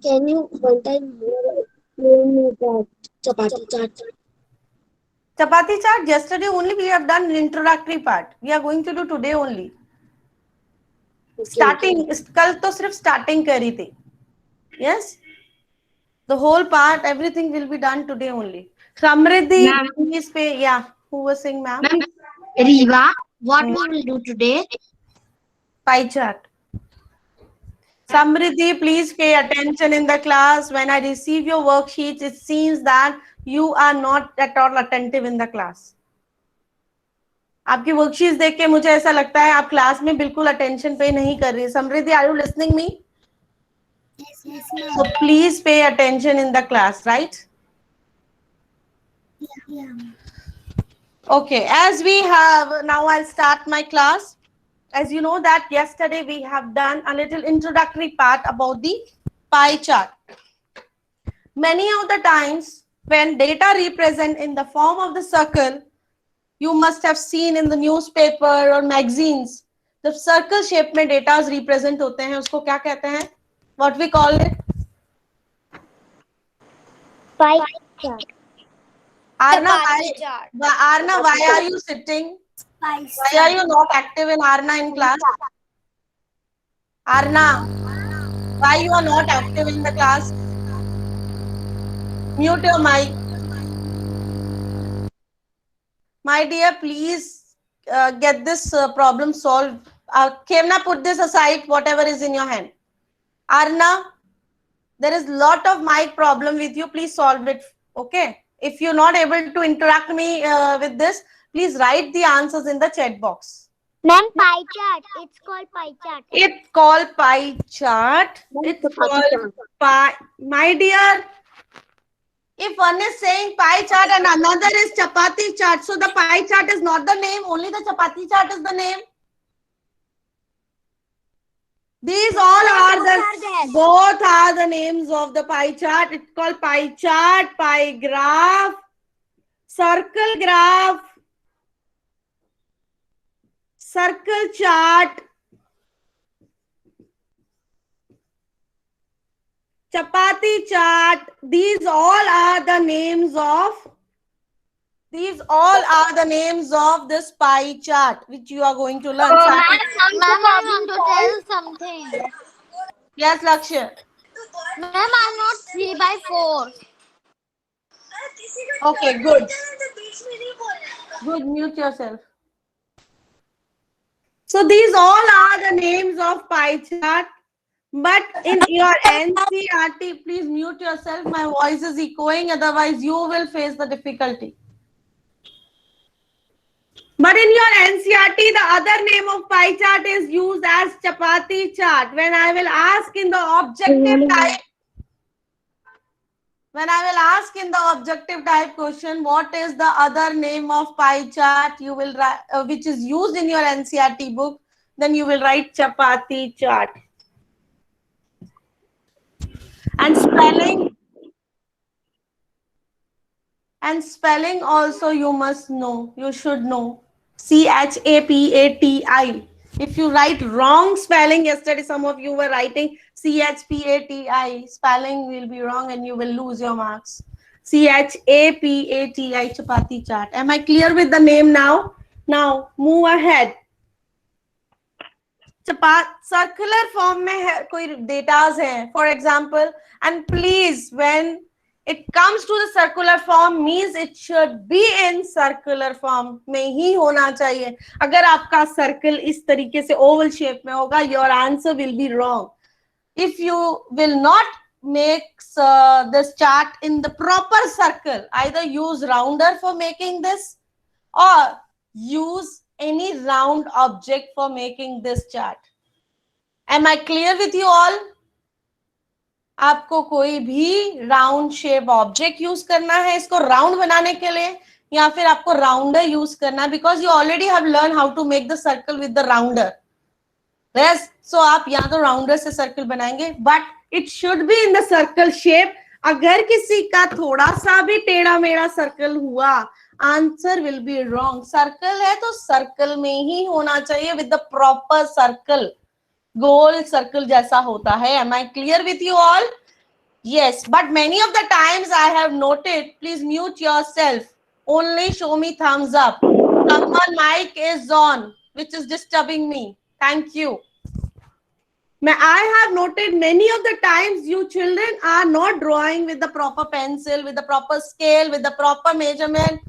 can you one time more me that chapati chaat? Chapati chart, yesterday only we have done an introductory part. We are going to do today only. Okay. Starting, कल तो सिर्फ starting करी थी. Yes. The whole part, everything will be done today only. Samriddhi, Ma'am, please pay. Yeah. Who was saying, ma'am? ma'am, Riva, what we will do today? Pie chart. Samriddhi, please pay attention in the class. When I receive your worksheets, it seems that you are not at all attentive in the class. आपकी worksheets देख के मुझे ऐसा लगता है आप class में बिल्कुल अटेंशन पे नहीं कर रही. Samriddhi, are you listening me? Yes, ma'am. So please pay attention in the class, right? Yeah. Okay, as we have, now I'll start my class. As you know that yesterday we have done a little introductory part about the pie chart. Many of the times when data represent in the form of the circle, you must have seen in the newspaper or magazines, the circle shape में data represent होते हैं, उसको क्या कहते हैं? What we call it? Pie chart. Arna, why are you sitting? Why are you not active in Arna in class? Arna, why you are not active in the class? Mute your mic. My dear, please get this problem solved. Khemna, put this aside, whatever is in your hand. Arna, there is lot of mic problem with you. Please solve it. Okay. If you're not able to interact me with this, please write the answers in the chat box. Ma'am, pie chart. It's called pie chart. It's called pie chart. It's called pie. My dear, if one is saying pie chart and another is chapati chart, so the pie chart is not the name, only the chapati chart is the name. These all are both are the names of the pie chart. It's called pie chart, pie graph, circle graph, circle chart, chapati chart. These all are the names of this pie chart which you are going to learn. Ma'am, I want to tell something. Yes, Lakshya. Ma'am, I'm not 3/4. Okay, good. Good, mute yourself. So these all are the names of pie chart. But in your NCERT, please mute yourself. My voice is echoing. Otherwise, you will face the difficulty. But in your NCERT, the other name of pie chart is used as chapati chart. When I will ask in the objective type, question, what is the other name of pie chart? You will write, which is used in your NCERT book. Then you will write chapati chart. And spelling also you must know. You should know. CHAPATI. If you write wrong spelling, yesterday some of you were writing CHPATI, spelling will be wrong and you will lose your marks. CHAPATI, chapati chart. Am I clear with the name now? Now move ahead. Circular form में कोई datas हैं, for example, and please when it comes to the circular form means it should be in circular form में ही होना चाहिए. अगर आपका circle इस तरीके से oval shape में होगा, your answer will be wrong. If you will not make this chart in the proper circle, either use rounder for making this or use any round object for making this chart. Am I clear with you all? आपको कोई भी round shape object use करना है इसको round बनाने के लिए या फिर आपको राउंडर यूज करना, because you already have learn how to make the circle with the rounder. So आप या तो राउंडर से सर्कल बनाएंगे, but it should be in the circle shape. अगर किसी का थोड़ा सा भी टेढ़ा मेढ़ा सर्कल हुआ, answer will be wrong. Circle है तो सर्कल में ही होना चाहिए विद द प्रॉपर सर्कल, गोल सर्कल जैसा होता है. Am I clear with you all? Yes, but many of the times I have noted, please mute yourself. Only show me thumbs up. Someone mic is on, which is disturbing me. Thank you. I have noted many of the times you children are not drawing with the proper pencil, with the proper scale, with the proper measurement.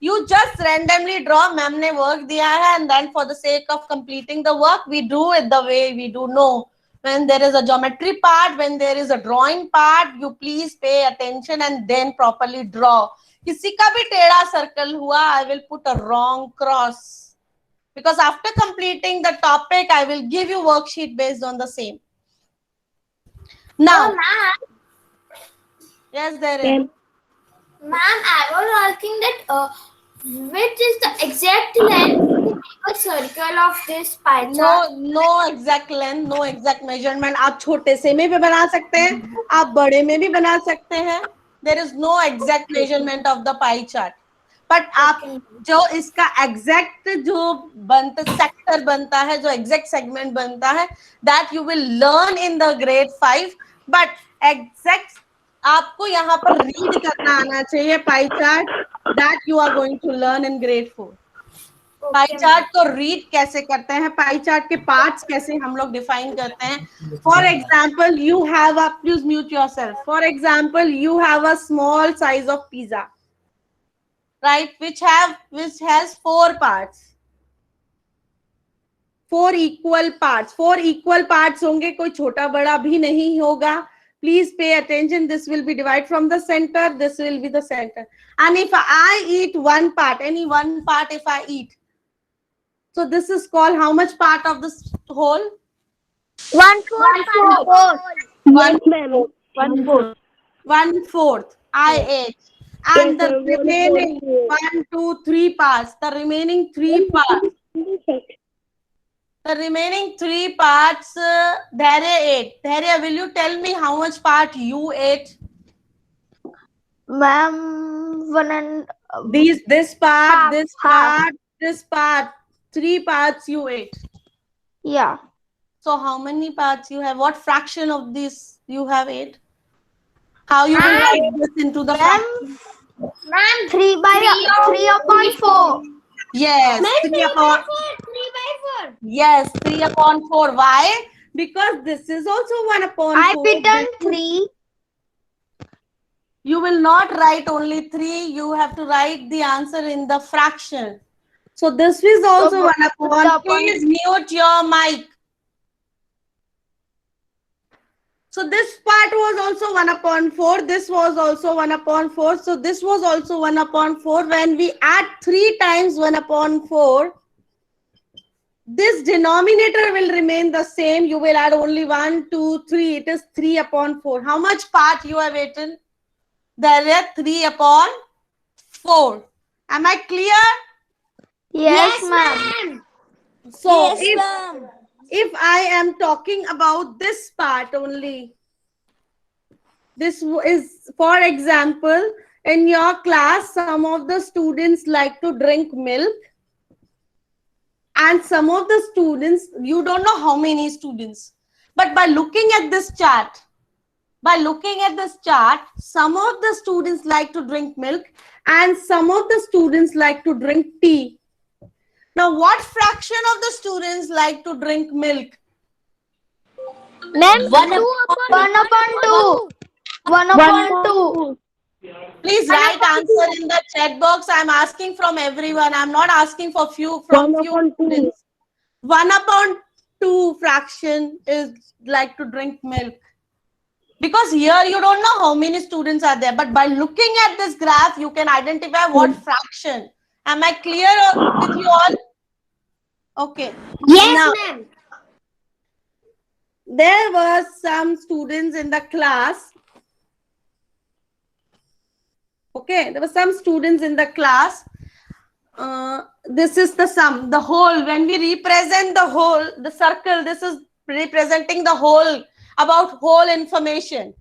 You just randomly draw. Ma'am ने work दिया है, and then for the sake of completing the work, we do it the way we do. No, when there is a geometry part, when there is a drawing part, you please pay attention and then properly draw. किसी का भी टेढ़ा circle हुआ, I will put a wrong cross. Because after completing the topic, I will give you worksheet based on the same. Now, yes, there is. Ma'am, I was asking that which is the exact length to make a circle of this pie chart? No exact length, no exact measurement. आप छोटे से में भी बना सकते हैं, आप बड़े में भी बना सकते हैं. There is no exact measurement of the pie chart. But आप जो इसका exact जो sector बनता है, जो exact segment बनता है, that you will learn in the grade 5. But exact आपको यहाँ पर read करना आना चाहिए pie chart that you are going to learn in grade 4. Pie chart को रीड कैसे करते हैं, पाई चार्ट के पार्ट्स कैसे हम लोग डिफाइन करते हैं. For example you have a, please mute yourself. For example you have a small size of pizza, right, which has 4 parts, 4 equal parts. 4 equal parts होंगे, कोई छोटा बड़ा भी नहीं होगा. Please pay attention. This will be divided from the center. This will be the center. And if I eat one part, any one part if I eat, so this is called how much part of this whole? 1/4. 1/4 I ate. And the remaining 1, 2, 3 parts, the remaining 3 parts, Dhairya ate. Dhairya, will you tell me how much part you ate? Ma'am, This part, Half, this half. part, this part, 3 parts you ate. Yeah. So how many parts you have? What fraction of this you have ate? How you will write this into the fraction? Ma'am, 3/4. Yes, 3/4. Yes, 3/4. Why? Because this is also 1/4. I written 3. You will not write only 3. You have to write the answer in the fraction. So this is also 1/4. Please mute your mic. So this part was also 1/4. This was also 1/4. So this was also 1/4. When we add 3 times 1/4, this denominator will remain the same. You will add only 1, 2, 3. It is 3/4. How much part you have eaten? There is 3/4. Am I clear? Yes, ma'am. So if I am talking about this part only, this is, for example, in your class, some of the students like to drink milk. And some of the students, you don't know how many students, but by looking at this chart, some of the students like to drink milk and some of the students like to drink tea. Now, what fraction of the students like to drink milk? Ma'am, 1/2. 1/2. Please write answer in the chat box. I'm asking from everyone. I'm not asking for few students. 1/2 fraction is like to drink milk. Because here you don't know how many students are there, but by looking at this graph, you can identify what fraction. Am I clear with you all? Okay. Yes, Now, ma'am. there were some students in the class. Okay, there were some students in the class. This is the sum, the whole. When we represent the whole, the circle, this is representing the whole, about whole information.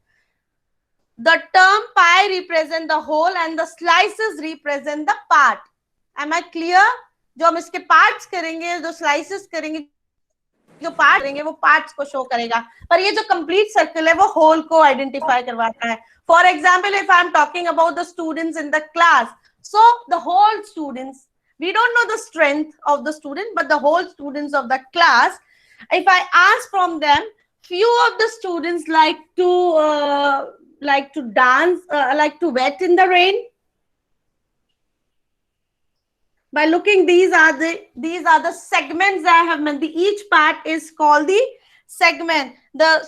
The term pi represent the whole and the slices represent the part. Am I clear? जो हम इसके parts करेंगे, जो slices करेंगे, जो part करेंगे वो parts को शो करेगा, पर ये जो कंप्लीट सर्कल है वो होल को आइडेंटिफाई करवाता है. For example, if I am talking about the students in the class, so the whole students, we don't know the strength of the student, but the whole students of the class, if I ask from them, few of the students like to dance, like to wet in the rain. By looking, these are the segments I have mentioned. Each part is called the segment.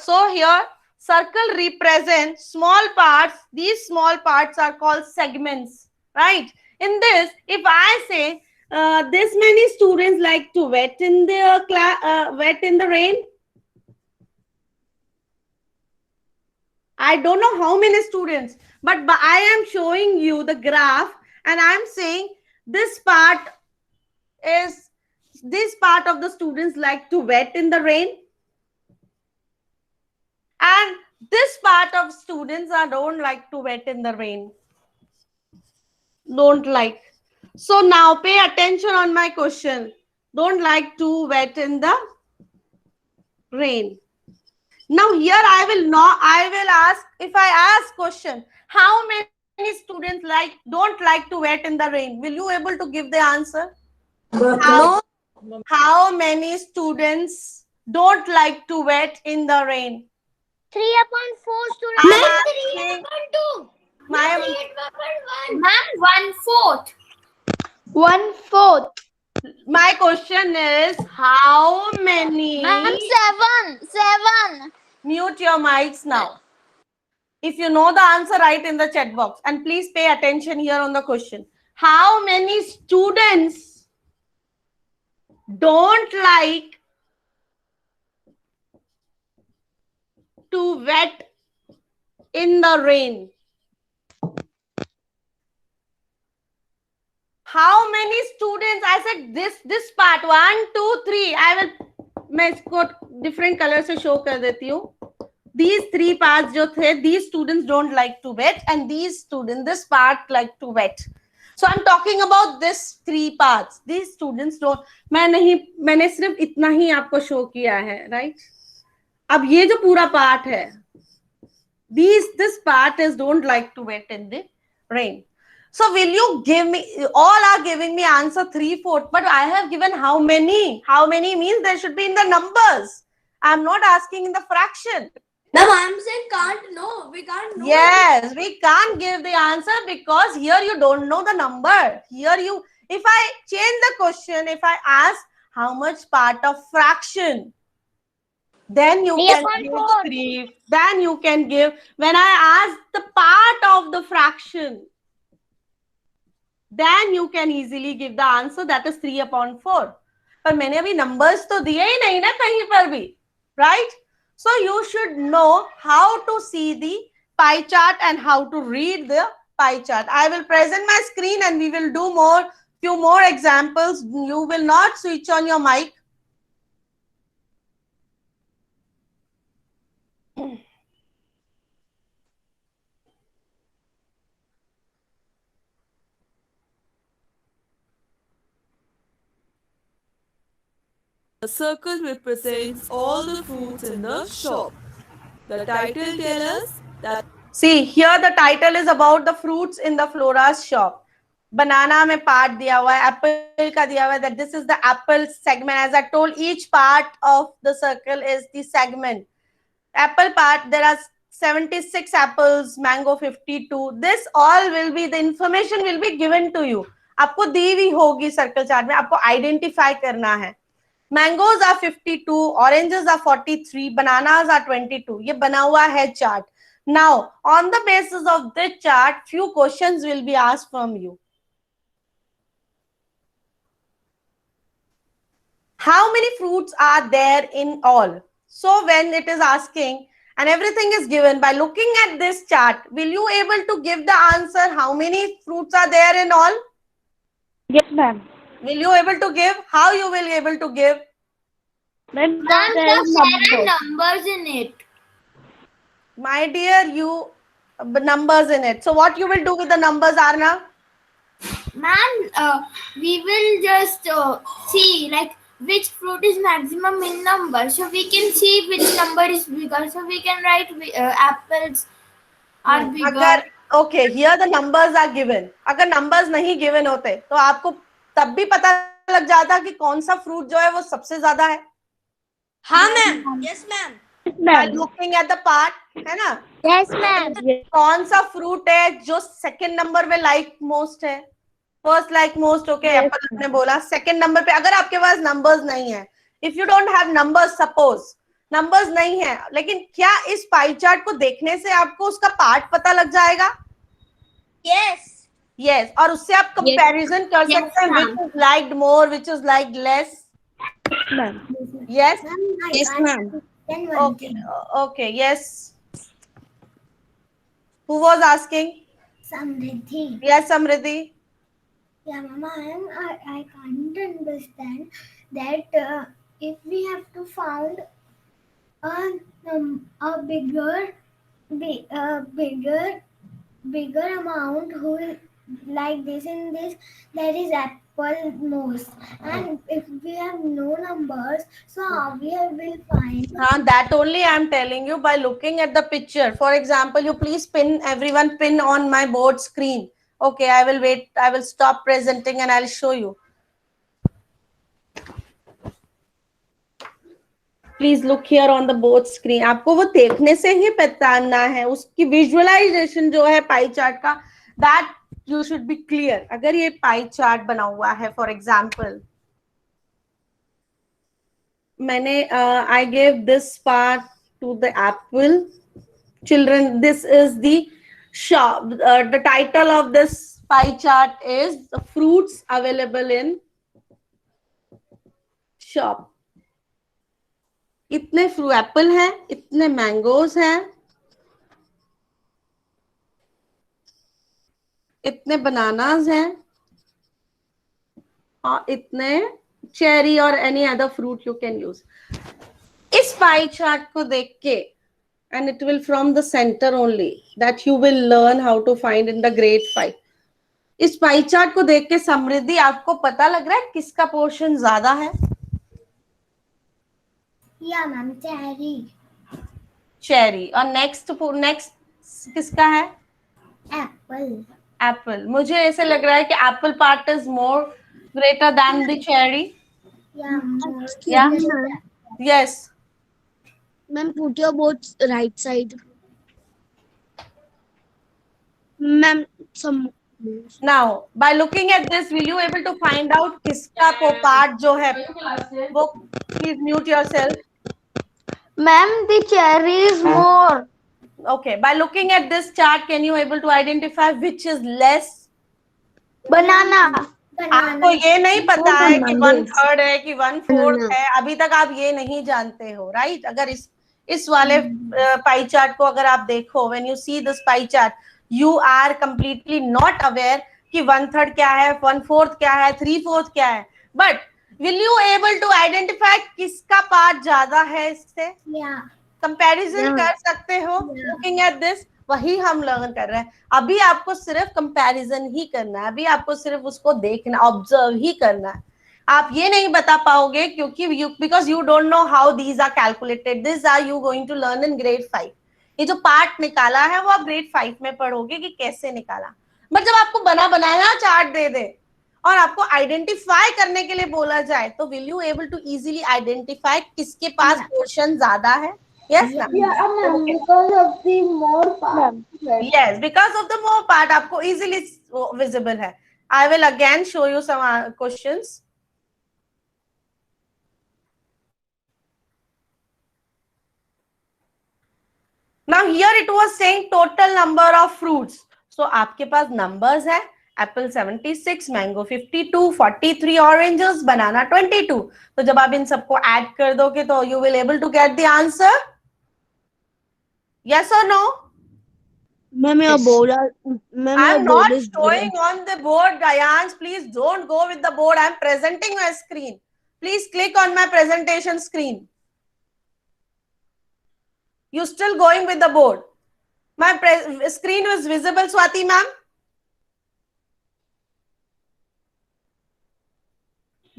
So here circle represents small parts. These small parts are called segments, right? In this, if I say this many students like to wet in the wet in the rain, I don't know how many students, but I am showing you the graph and I am saying this part of the students like to wet in the rain, and this part of students don't like to wet in the rain. Don't like. So now pay attention on my question. Don't like to wet in the rain. Now here I will ask, if I ask question, how many students don't like to wet in the rain? Will you able to give the answer? How many students don't like to wet in the rain? 3/4 students. 3/2. Ma'am, 1/4. 1/4. my question is, how many? Ma'am, 7. Mute your mics now. If you know the answer, write in the chat box. And please pay attention here on the question. How many students don't like to wet in the rain? How many students? I said this part 1, 2, 3. मैं इसको different color से show कर देती हूँ. These 3 parts जो थे, these students don't like to wet, and these students, this part like to wet. So I'm talking about this 3 parts. These students don't. मैंने सिर्फ इतना ही आपको show किया है, right? अब ये जो पूरा part है, this part is don't like to wet in the rain. So will you give me, all are giving me answer 3/4, but I have given how many? How many means there should be in the numbers. I'm not asking in the fraction. No, I'm saying can't know. We can't know. Yes, we can't give the answer because here you don't know the number. Here if I change the question, if I ask how much part of fraction, then you can give 3. Then you can give, when I ask the part of the fraction, then you can easily give the answer, that is 3/4. पर मैंने अभी numbers तो दिए ही नहीं ना कहीं पर भी, right? So you should know how to see the pie chart and how to read the pie chart. I will present my screen and we will do few more examples. You will not switch on your mic. The circle represents all the fruits in the shop. The title tells us that. See, here the title is about the fruits in the Flora's shop. Banana में part दिया हुआ है, apple का दिया हुआ है, that this is the apple segment. As I told, each part of the circle is the segment. Apple part, there are 76 apples, mango 52. This all will be, the information will be given to you. आपको दी हुई होगी circle chart में, आपको identify करना है. Mangoes are 52, oranges are 43, bananas are 22. ये बना हुआ है chart. Now, on the basis of this chart, few questions will be asked from you. How many fruits are there in all? So when it is asking and everything is given, by looking at this chart, will you able to give the answer how many fruits are there in all? Yes, ma'am. Will you able to give? How you will able to give? Ma'am, Ma'am, there are numbers in it. My dear, numbers in it. So what you will do with the numbers, Arna? Ma'am, we will just see like which fruit is maximum in number. So we can see which number is bigger. So we can write apples are bigger. अगर okay, here the numbers are given. अगर numbers नहीं given होते तो आपको तब भी पता लग जाता कि कौन सा फ्रूट जो है वो सबसे ज्यादा है. हाँ ma'am. Yes ma'am. By looking at the part, है ना? Yes, ma'am. कौन सा फ्रूट है जो सेकंड नंबर पे लाइक मोस्ट है, first like most. Okay, Apple आपने बोला. सेकंड नंबर पे अगर आपके पास नंबर्स नहीं है, if you don't have numbers, suppose numbers नहीं है, लेकिन क्या इस पाई चार्ट को देखने से आपको उसका पार्ट पता लग जाएगा? Yes. यस, और उससे आप कंपैरिजन कर सकते हैं, which is liked more, which is liked less. Yes. Yes ma'am. Then one Okay, thing. okay, yes. Who was asking? Samriddhi. Yes, Samriddhi. Yeah, Mama, I can't understand that if we have to found a bigger amount who will like this in this, that is apple most. And if we have no numbers, so how we will find? That only I am telling you by looking at the picture. For example, you please pin, everyone pin on my board screen. Okay, I will wait. I will stop presenting and I'll show you. Please look here on the board screen. आपको वो देखने से ही पहचानना है, उसकी visualisation जो है pie chart का, that you should be clear. अगर ये पाई चार्ट बना हुआ है, for example, मैंने I gave this part to the apple. Children, this is the shop. The title of this pie chart is the fruits available in shop. इतने fruit Apple हैं, इतने mangoes हैं, इतने bananas हैं, और इतने चेरी और any other fruit you can use. इस पाई चार्ट को देख के, and it will from the center only that you will learn how to find in the grade 5. इस पाई चार्ट को देख के समृद्धि आपको पता लग रहा है किसका पोर्शन ज्यादा है? Yeah, ma'am, cherry. चेरी. और नेक्स्ट किसका है? Apple. एप्पल. मुझे ऐसे लग रहा है कि Apple part is more greater than the cherry. Yeah, more. Yeah. Yes. Ma'am, put your boards right side. Ma'am, some. Now, by looking at this, will you able to find out किसका को part जो है वो? Please mute yourself. Ma'am, the cherry is more. Okay. By looking at this chart, can you able to identify which is less? Banana. आपको ये नहीं पता है कि 1/3 है कि 1/4 है, अभी तक आप ये नहीं जानते हो, राइट? अगर इस वाले पाई चार्ट को अगर आप देखो, when you see this pie chart, you are completely not aware कि 1/3 क्या है, 1/4 क्या है, 3/4 क्या है. But will you able to identify किसका पार्ट ज्यादा है इससे? Yeah. कंपैरिजन कर सकते हो लुकिंग एट दिस. वही हम लर्न कर रहे हैं. अभी आपको सिर्फ कंपैरिजन ही करना है, अभी आपको सिर्फ उसको देखना, ऑब्जर्व ही करना है. आप ये नहीं बता पाओगे क्योंकि because you don't know how these are calculated. This are you going to learn in grade 5. ये जो पार्ट निकाला है वो आप ग्रेड 5 में पढ़ोगे कि कैसे निकाला. बट जब आपको बनाया चार्ट दे दे और आपको आइडेंटिफाई करने के लिए बोला जाए, तो will you able to easily identify किसके पास पोर्शन ज्यादा है? Yes, ma'am. Ma'am, because of the more part. Yes, because of the more part आपको easily visible है. I will again show you some questions. Now here it was saying total number of fruits. So आपके पास numbers है. Apple 76, mango 52, 43 oranges, banana 22. तो जब आप इन सबको add कर दोगे तो you will able to get the answer. Yes or no? Ma'am, your board. Ma'am, I'm your board not is showing on the board, Gayans. Please don't go with the board. I'm presenting my screen. Please click on my presentation screen. You still going with the board? My screen was visible, Swati ma'am.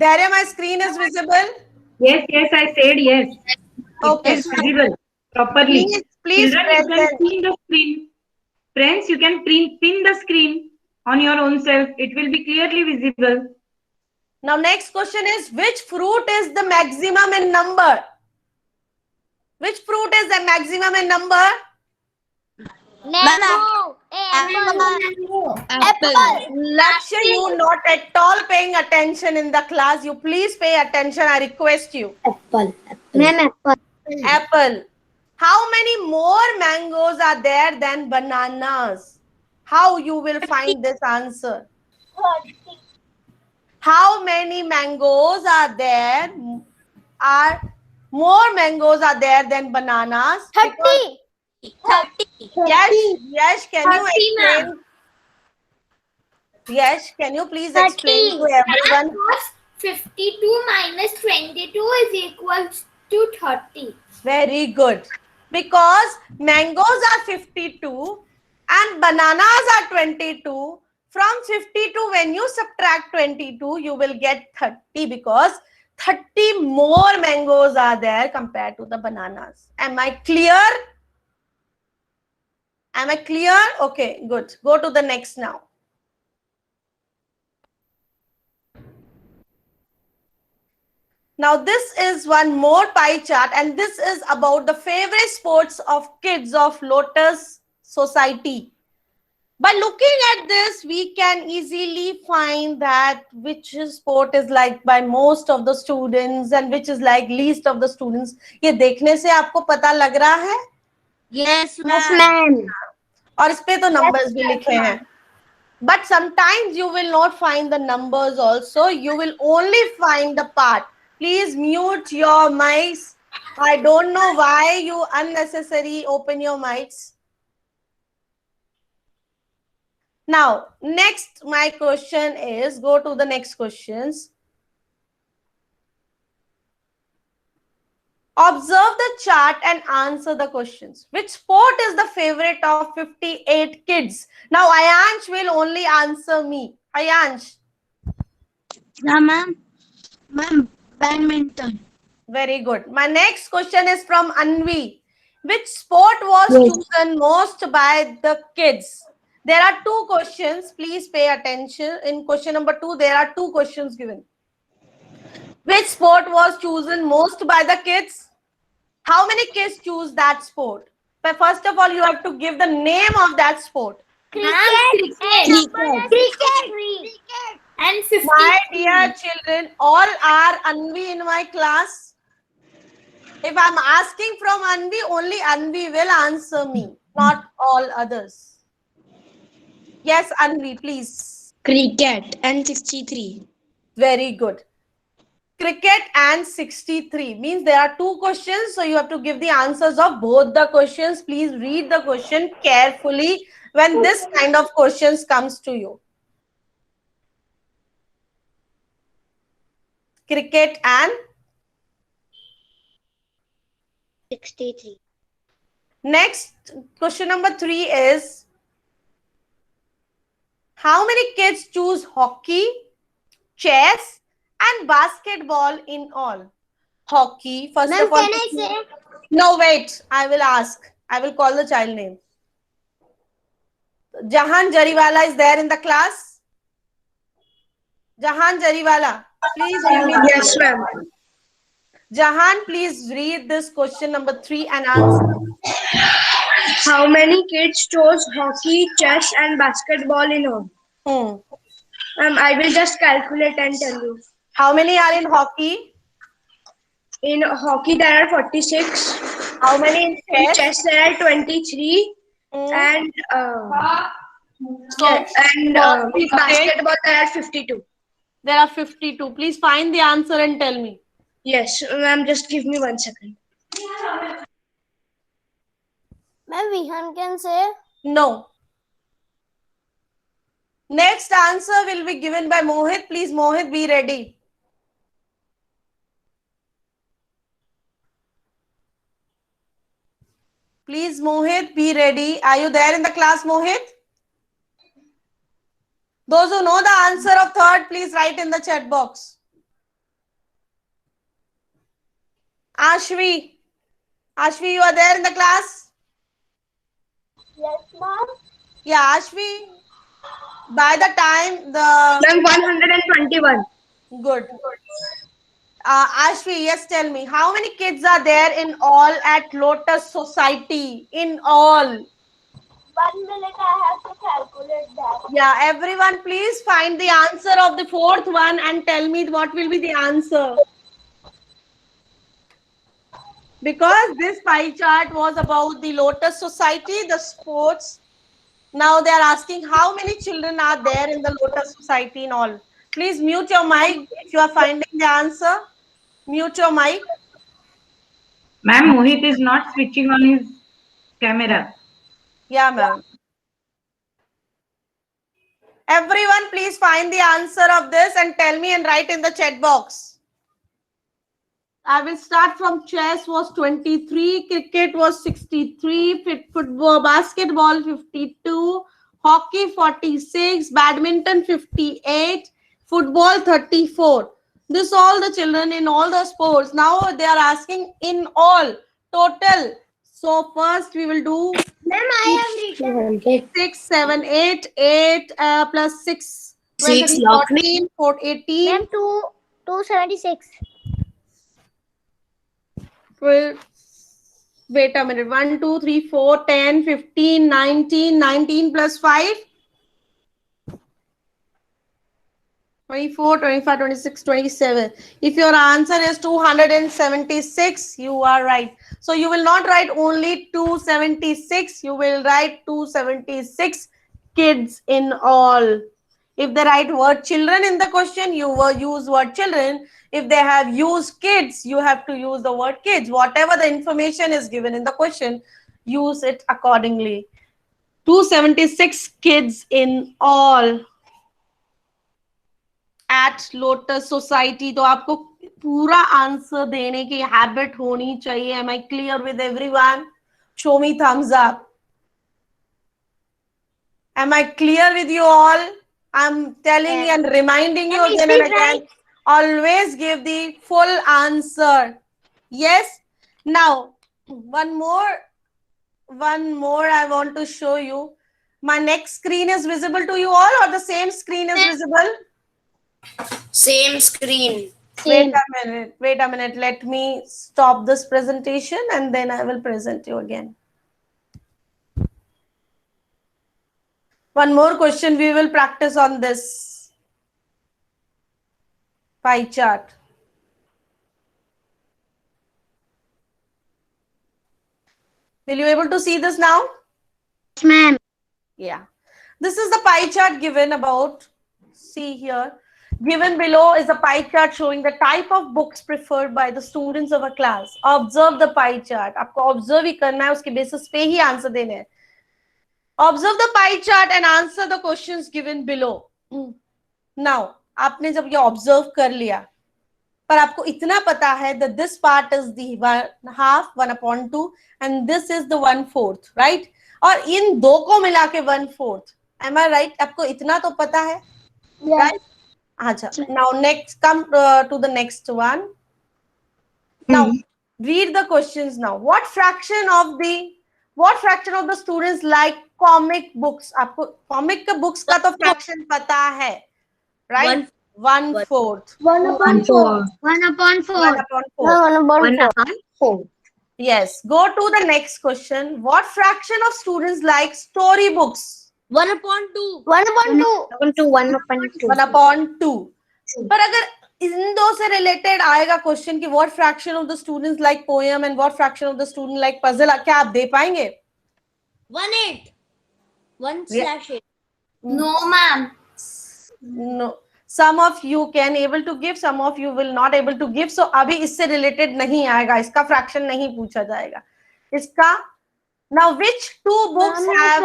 Dharya, my screen is visible? Yes, I said yes. Okay. It is visible properly. Please Children, you can present. pin the screen. Friends, you can pin the screen on your own self. It will be clearly visible. Now, next question is, which fruit is the maximum in number? Which fruit is the maximum in number? Mango. Apple. Lakshya, you not at all paying attention in the class. You please pay attention. I request you. Apple. Ma'am, apple. Apple. How many more mangoes are there than bananas? How you will find this answer? How many mangoes are there? More mangoes are there than bananas? 30. Yes, can you explain? Yes, can you please explain to everyone? 52 minus 22 is equal to 30. Very good. Because mangoes are 52 and bananas are 22. From 52, when you subtract 22, you will get 30 because 30 more mangoes are there compared to the bananas. Am I clear? Am I clear? Okay, good. Go to the next now. Now, this is one more pie chart, and this is about the favorite sports of kids of Lotus Society. By looking at this, we can easily find that which sport is liked by most of the students and which is like least of the students. ये देखने से आपको पता लग रहा है? Yes, ma'am. और इस पे तो numbers भी लिखे हैं. But sometimes you will not find the numbers also. You will only find the part. Please mute your mics. I don't know why you unnecessarily open your mics. Now, next, my question is, go to the next questions. Observe the chart and answer the questions. Which sport is the favorite of 58 kids? Now, Ayansh will only answer me. Ayansh. Yeah, ma'am. Ma'am, badminton. Very good. My next question is from Anvi. Which sport was chosen most by the kids? There are two questions. Please pay attention. In question number 2, there are two questions given. Which sport was chosen most by the kids? How many kids choose that sport? But first of all, you have to give the name of that sport. Cricket. And 50. My dear children, all are Anvi in my class. If I'm asking from Anvi, only Anvi will answer me, not all others. Yes, Anvi, please. Cricket and 63. Very good. Cricket and 63 means there are two questions, so you have to give the answers of both the questions. Please read the question carefully when this kind of questions comes to you. Cricket and 63. Next, question number 3 is, how many kids choose hockey, chess, and basketball in all? Hockey, first of all. Can I say? No, wait. I will ask. I will call the child name. Jahan Jariwala is there in the class? Jahan Jariwala, please give me. Yes, ma'am. Jahan, please read this question number 3 and answer. How many kids chose hockey, chess, and basketball in all? I will just calculate and tell you. How many are in hockey? In hockey, there are 46. How many in In chess? chess, there are 23. And in basketball, there are 52. There are 52. Please find the answer and tell me. Yes, ma'am, just give me 1 second. Ma'am, Vihan can say. No. Next answer will be given by Mohit. Please, Mohit, be ready. Please, Mohit, be ready. Are you there in the class, Mohit? Those who know the answer of third, please write in the chat box. Ashvi, you are there in the class? Yes, ma'am. Yeah, Ashvi. By the time the Ma'am, 121. good. Ashvi, yes, tell me, how many kids are there in all at Lotus Society? In all? 1 minute, I have to calculate that. Yeah, everyone, please find the answer of the fourth one and tell me what will be the answer. Because this pie chart was about the Lotus Society, the sports. Now they are asking how many children are there in the Lotus Society in all. Please mute your mic if you are finding the answer. Mute your mic. Ma'am, Mohit is not switching on his camera. Yeah, ma'am. Everyone, please find the answer of this and tell me and write in the chat box. I will start from chess was 23, cricket was 63, football, basketball 52, hockey 46, badminton 58, football 34. This all the children in all the sports. Now they are asking in all, total. So first we will do Ma'am, I have written 6, 7, 8 plus 6, 6, 14, 4, 18. Ma'am, 276. Well, wait a minute. 1, 2, 3, 4, 10, 15, 19, 19 plus 5. 24, 25, 26, 27. If your answer is 276, you are right. So you will not write only 276. You will write 276 kids in all. If they write word children in the question, you will use word children. If they have used kids, you have to use the word kids. Whatever the information is given in the question, use it accordingly. 276 kids in all at Lotus Society. तो आपको पूरा answer देने की habit होनी चाहिए. Am I clear with everyone? Show me thumbs up. Am I clear with you all? I'm telling you and reminding you again and again. Always give the full answer. Yes. Now, one more I want to show you. My next screen is visible to you all, or the same screen is visible? Same screen. Wait a minute. Let me stop this presentation and then I will present you again. One more question we will practice on this pie chart. Will you able to see this now? Yes, ma'am. Yeah. This is the pie chart given about, see here. Given below is a pie chart showing the type of books preferred by the students of a class. Observe the pie chart. आपको observe ही करना है, उसके basis पे ही answer देने हैं. Observe the pie chart and answer the questions given below. Now, आपने जब ये observe कर लिया, पर आपको इतना पता है that this part is the 1/2 and this is the 1/4, right? और इन दो को मिला के 1/4. Am I right? आपको इतना तो पता है, right? अच्छा. Now next, come to the next one. Now read the questions now. What fraction of the students like comic books? आपको comic का books का तो fraction पता है, right? 1/4. 1/4. 1/4. Yes. Go to the next question. What fraction of students like storybooks? 1/2. 1/2. 1/2. पर अगर इन दो से related आएगा question कि what fraction of the students like poem and what fraction of the student like puzzle, क्या आप दे पाएंगे? 1/8. 1/8. No, ma'am. No. Some of you can able to give, some of you will not able to give. So अभी इससे related नहीं आएगा, इसका fraction नहीं पूछा जाएगा. इसका now which two books have?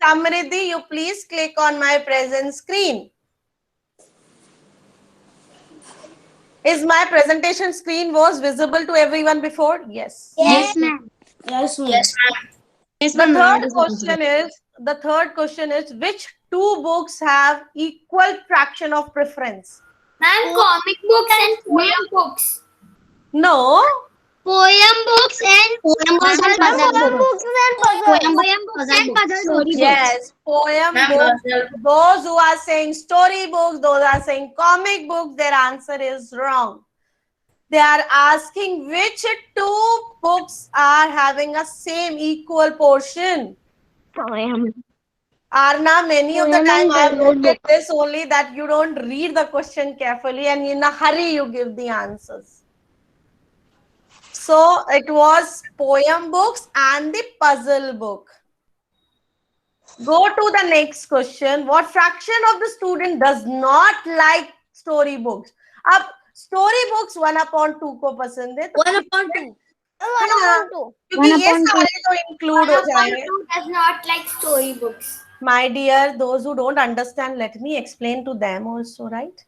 Samriddhi, you please click on my present screen. Is my presentation screen was visible to everyone before? Yes. Yes, ma'am. Yes, ma'am. The third question is which two books have equal fraction of preference? Ma'am, comic books and poem books. No. Poem books and puzzle books. Poem books and puzzle books. Yes, poem books. Those who are saying story books, those are saying comic books, their answer is wrong. They are asking which two books are having a same equal portion. Poem. Arna, many of the Poem time and I have puzzle noted this only, that you don't read the question carefully and in a hurry you give the answers. So it was poem books and the puzzle book. Go to the next question. What fraction of the student does not like story books? अब story books 1/2 को पसंद है, तो 1/2. हाँ, क्योंकि ये सारे तो include हो जाएंगे. Does not like story books. My dear, those who don't understand, let me explain to them also, right?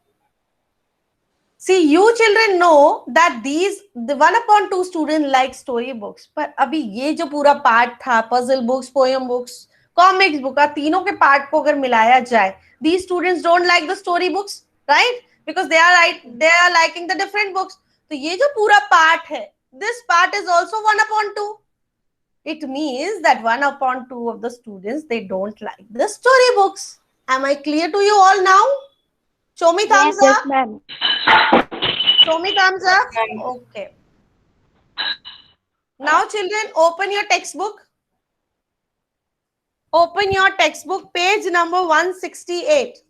See, you children know that the 1/2 students like story books. पर अभी ये जो पूरा part था, puzzle books, poem books, comics book, तीनों के part को अगर मिलाया जाए, these students don't like the story books, right? Because they are liking the different books. तो ये जो पूरा part है, this part is also 1/2. It means that 1/2 of the students, they don't like the story books. Am I clear to you all now? Show me thumbs up. ma'am. Show me thumbs up. Okay. Now, children, open your textbook. Open your textbook, page number 168.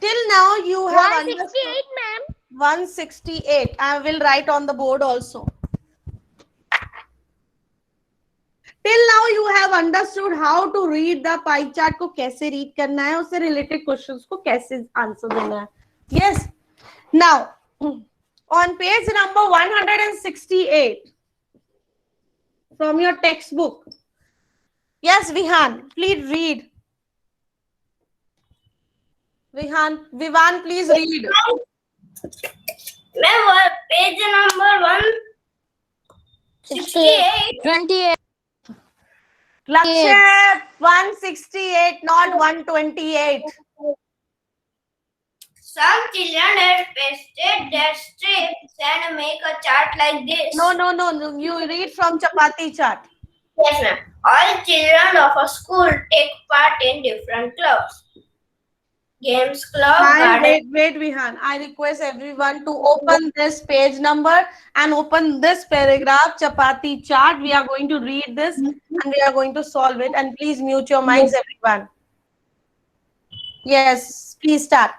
Till now, you have 168, ma'am. 168. I will write on the board also. Till now you have understood how to read the pie chart को कैसे read करना है, उससे related questions को कैसे answer देना है. Yes. Now, on page number 168 from your textbook. Yes, Vihan, please read. Vivan, please read. Ma'am, page number 168. 28. Lakshay, 168, not 128. Some children have pasted their strips and make a chart like this. No. You read from chapati chart. Yes, ma'am. All children of a school take part in different clubs. Games club, garden. Wait, Vihan. I request everyone to open this page number and open this paragraph, chapati chart. We are going to read this and we are going to solve it. And please mute your mics, everyone. Yes, please start.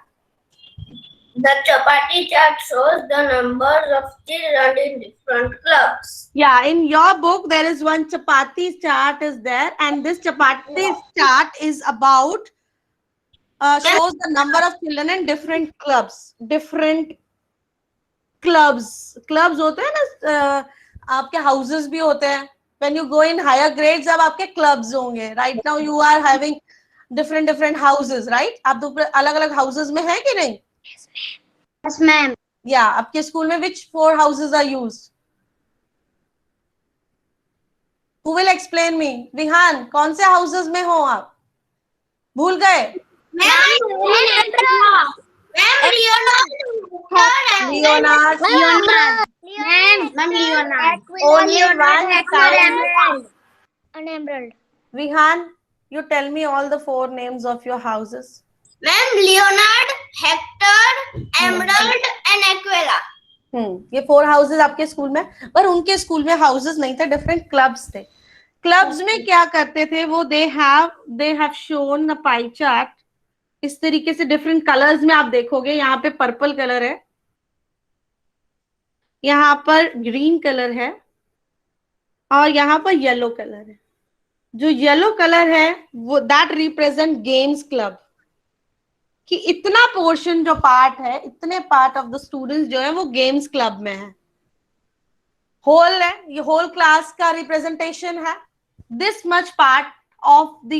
The chapati chart shows the numbers of children in different clubs. Yeah, in your book, there is one chapati chart is there. And this chapati chart is about shows the number of children in different clubs. Clubs होते हैं ना, आपके houses भी होते हैं. When you go in higher grades, अब आपके clubs होंगे. Right now you are having different houses, right? आप दो अलग-अलग houses में हैं कि नहीं? Yes, ma'am. Yeah, आपके school में which 4 houses are used? Who will explain me? Vihan, कौन से houses में हो आप? भूल गए? Leonard. Only one child. And emerald. Vihan, you tell me all the 4 names of your houses. Ma'am, Leonard, Hector, Emerald and Aquila. ये 4 houses आपके school में, पर उनके स्कूल में houses नहीं थे, different clubs थे. Clubs में क्या करते थे वो, they have shown a pie chart. इस तरीके से different colors में आप देखोगे. यहाँ पे पर्पल कलर है, यहाँ पर ग्रीन कलर है और यहाँ पर येलो कलर है. जो येलो कलर है वो दैट रिप्रेजेंट गेम्स क्लब, कि इतना पोर्शन जो पार्ट है, इतने पार्ट ऑफ द स्टूडेंट्स जो है वो गेम्स क्लब में है. होल है, ये होल क्लास का रिप्रेजेंटेशन है. This much part of the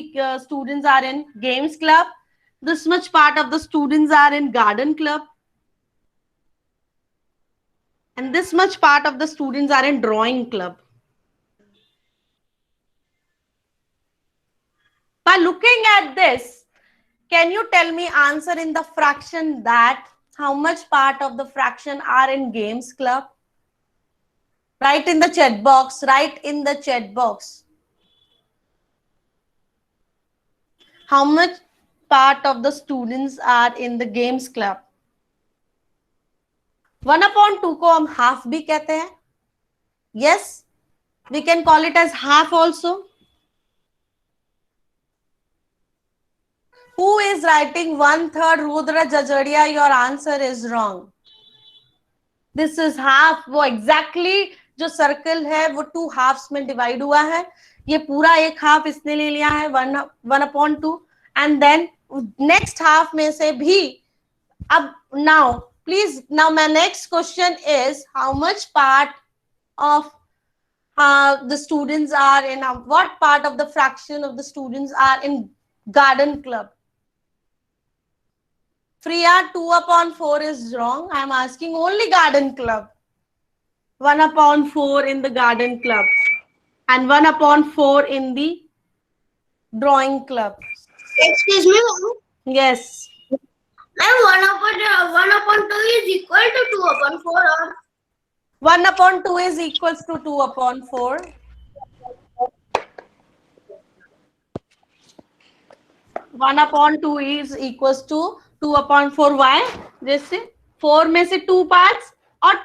students are in games club. This much part of the students are in garden club. And this much part of the students are in drawing club. By looking at this, can you tell me answer in the fraction that how much part of the fraction are in games club? Write in the chat box. Write in the chat box. How much part of the students are in the games club? 1/2 को हम half भी कहते हैं. Yes, we can call it as half also. Who is writing 1/3? Rudra Jajadia, your answer is wrong. This is half. वो exactly जो circle है वो 2 halves में डिवाइड हुआ है. ये पूरा एक हाफ इसने ले लिया है 1/2 and then next half में से भी. अब now please, now my next question is how much part of the students are in what part of the fraction of the students are in garden club? Priya, 2/4 is wrong. I am asking only garden club. 1/4 in the garden club and 1/4 in the drawing club. Excuse me, ma'am. Yes. And 1/2 is equal to 2/4 or 1/2 is equals to 2/4. 1/2 is equals to 2/4. Why? जैसे 4 में से 2 parts और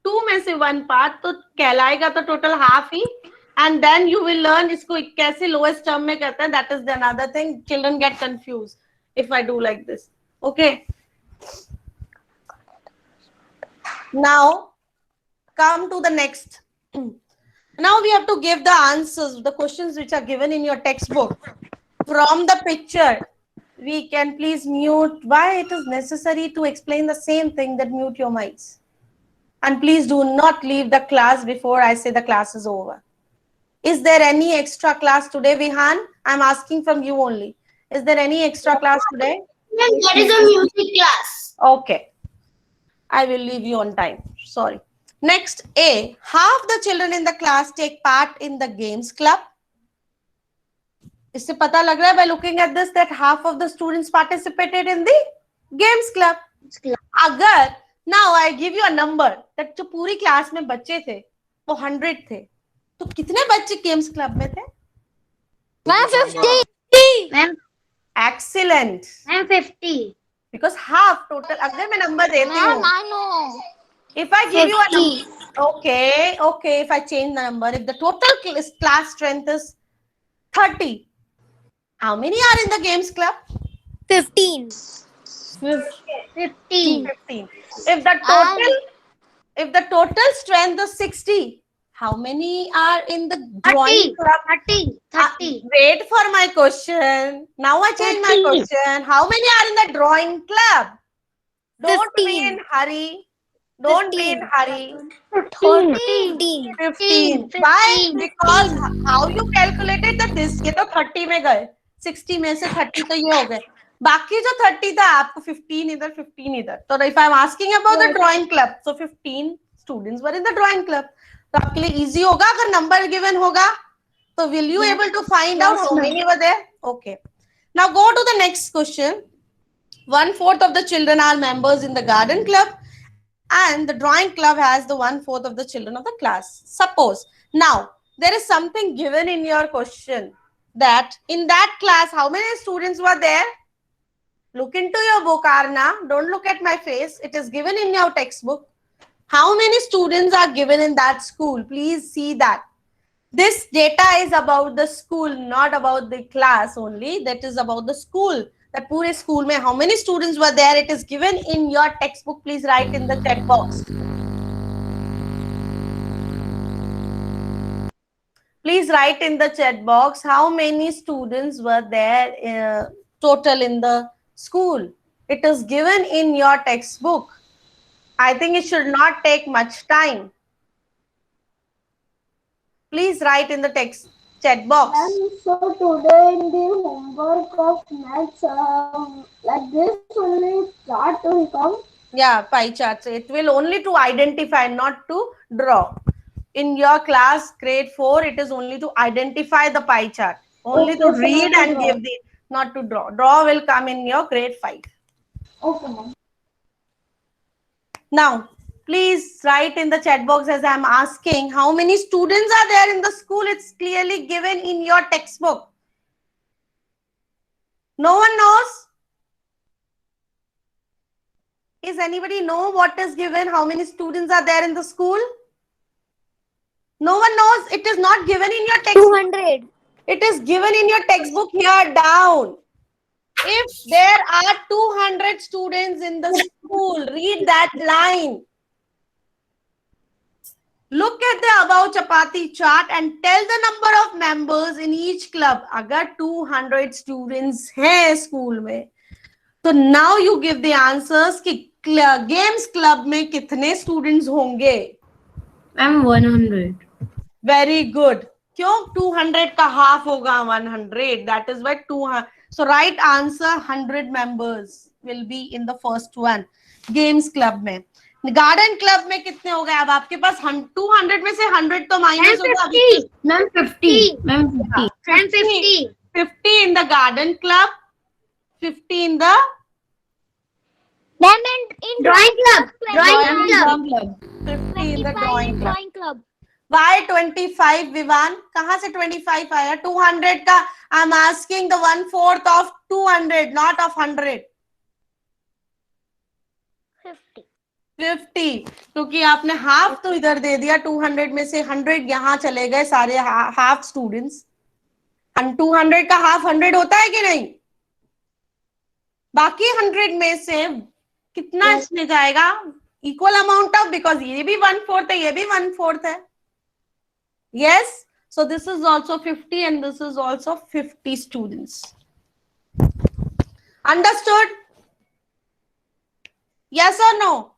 2 में से 1 part तो कहलाएगा तो total half he. And then you will learn इसको कैसे lowest term में करते हैं. That is the another thing. Children get confused if I do like this. Okay. Now come to the next. Now we have to give the answers, the questions which are given in your textbook. From the picture, we can please mute. Why it is necessary to explain the same thing, that mute your mics. And please do not leave the class before I say the class is over. Is there any extra class today, Vihan? I'm asking from you only. Is there any extra class today? there is a music class. Okay. I will leave you on time. Sorry. Next, A. Half the children in the class take part in the games club. इससे पता लग रहा है by looking at this that half of the students participated in the games club. अगर now I give you a number that जो पूरी class में बच्चे थे वो 100 थे, तो कितने बच्चे गेम्स क्लब में थे? 150. Ma'am. Excellent. 50. Because half total. अगर मैं नंबर देती हूँ, I know. if I give you a number, okay, if I change the number, if the total class strength is 30, how many are in the games club? 15. 15. If the total strength is 60, how many are in the drawing club? 30. Wait for my question. Now I change my question. How many are in the drawing club? Don't be in hurry. Don't be in hurry. 15. Why? Because how you calculated that this? ये तो 30 में गए. 60 में से 30 तो ये हो गए. बाकी जो 30 था आपको 15 इधर 15 इधर. तो if I'm asking about the drawing club, so 15 students were in the drawing club. तो आपके लिए easy होगा अगर number given होगा. So will you able to find out how many were there? Okay. Now go to the next question. 1/4 of the children are members in the garden club, and the drawing club has the 1/4 of the children of the class. Suppose now there is something given in your question that in that class how many students were there? Look into your book, Arna. Don't look at my face. It is given in your textbook. How many students are given in that school? Please see that. This data is about the school, not about the class only. That is about the school. That pure school mein how many students were there? It is given in your textbook. Please write in the chat box. Please write in the chat box how many students were there total in the school. It is given in your textbook. I think it should not take much time. Please write in the chat box. So today in the homework of maths, like this only chart will come. Yeah, pie charts. It will only to identify, not to draw. In your class, grade 4, it is only to identify the pie chart. Only Okay, to so read not to and draw. give the, not to draw. Draw will come in your grade 5. Okay, ma'am. Now, please write in the chat box as I'm asking how many students are there in the school. It's clearly given in your textbook. No one knows? Is anybody know what is given? How many students are there in the school? No one knows. It is not given in your textbook. 200. It is given in your textbook here down. If there are 200 students in the school, read that line. Look at the above chapati chart and tell the number of members in each club. अगर 200 students हैं school में, तो now you give the answers कि games club में कितने students होंगे? Ma'am, 100. Very good. क्यों 200 का half होगा 100? That is why 200. So right answer 100 members will be in the first one. Games club में. गार्डन क्लब में कितने हो गए? अब आपके पास 200 में से 100 तो माइनस होगा. 50. Ma'am, 50. Ma'am, 50. 50. 50 in the garden club, 50 in the Then in drawing club. Drawing club. 50 in the 25 drawing in club. drawing club. Why 25, Vivan? कहाँ से 25 आया? 200 का. I'm asking the 1/4 of 200, not of 100. 50. 50. क्योंकि आपने हाफ तो इधर दे दिया. 200 में से 100 यहाँ चले गए सारे हाफ स्टूडेंट्स. 200 का हाफ 100 होता है कि नहीं? बाकी 100 में से कितना इसमें जाएगा? इक्वल अमाउंट ऑफ, बिकॉज ये भी 1/4 है, ये भी 1/4 है. Yes, so this is also 50 and this is also 50 students. Understood? Yes or no?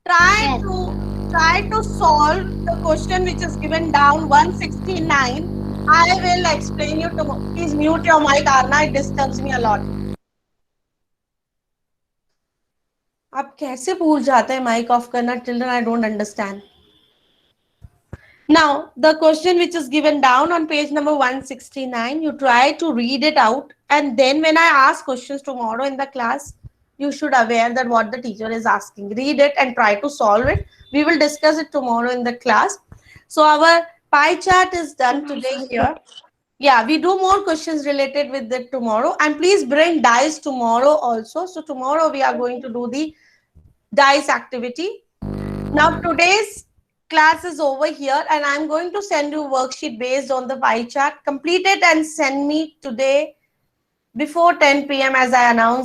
Try to solve the question which is given down 169. I will explain you tomorrow. Please mute your mic, Arna. It disturbs me a lot. आप कैसे भूल जाते हैं mic off करना? Children, I don't understand. Now, the question which is given down on page number 169, you try to read it out, and then when I ask questions tomorrow in the class, you should aware that what the teacher is asking. Read it and try to solve it. We will discuss it tomorrow in the class. So our pie chart is done today here. Yeah, we do more questions related with it tomorrow. And please bring dice tomorrow also. So tomorrow we are going to do the dice activity. Now today's class is over here and I'm going to send you a worksheet based on the pie chart. Complete it and send me today before 10 p.m. as I announced.